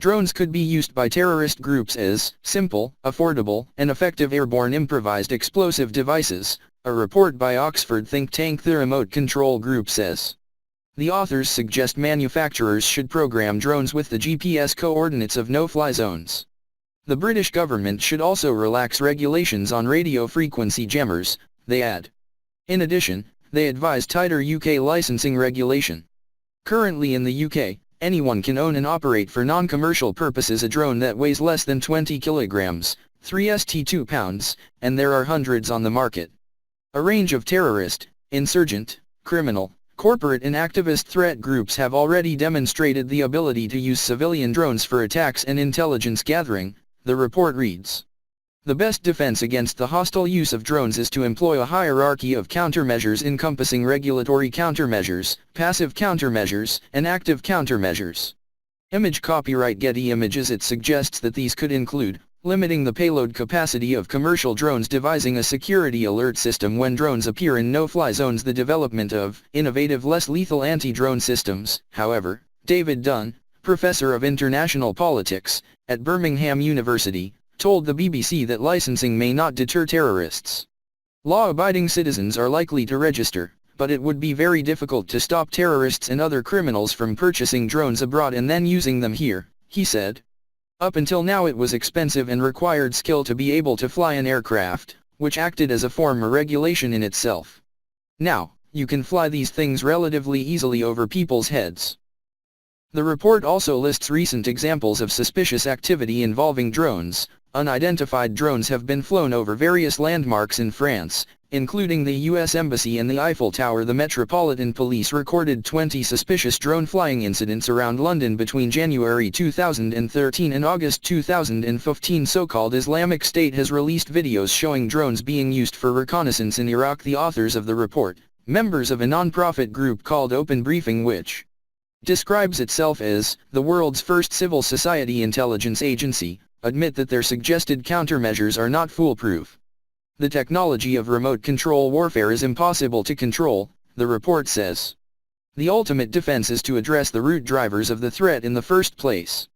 Drones could be used by terrorist groups as simple, affordable, and effective airborne improvised explosive devices, a report by Oxford think tank The Remote Control Group says. The authors suggest manufacturers should program drones with the GPS coordinates of no-fly zones. The British government should also relax regulations on radio frequency jammers, they add. In addition, they advise tighter UK licensing regulation. Currently in the UK, anyone can own and operate for non-commercial purposes a drone that weighs less than 20 kilograms, 3 pounds, and there are hundreds on the market. A range of terrorist, insurgent, criminal, corporate and activist threat groups have already demonstrated the ability to use civilian drones for attacks and intelligence gathering, the report reads. The best defense against the hostile use of drones is to employ a hierarchy of countermeasures encompassing regulatory countermeasures, passive countermeasures, and active countermeasures. Image copyright Getty Images. It suggests that these could include limiting the payload capacity of commercial drones, devising a security alert system when drones appear in no-fly zones, the development of innovative less lethal anti-drone systems. However, David Dunn, professor of international politics at Birmingham University, told the BBC that licensing may not deter terrorists. Law-abiding citizens are likely to register, but it would be very difficult to stop terrorists and other criminals from purchasing drones abroad and then using them here, he said. Up until now it was expensive and required skill to be able to fly an aircraft, which acted as a form of regulation in itself. Now, you can fly these things relatively easily over people's heads. The report also lists recent examples of suspicious activity involving drones. Unidentified drones have been flown over various landmarks in France, including the U.S. Embassy and the Eiffel Tower. The Metropolitan Police recorded 20 suspicious drone flying incidents around London between January 2013 and August 2015. So-called Islamic State has released videos showing drones being used for reconnaissance in Iraq. The authors of the report, members of a non-profit group called Open Briefing, which describes itself as the world's first civil society intelligence agency, admit that their suggested countermeasures are not foolproof. The technology of remote control warfare is impossible to control, the report says. The ultimate defense is to address the root drivers of the threat in the first place.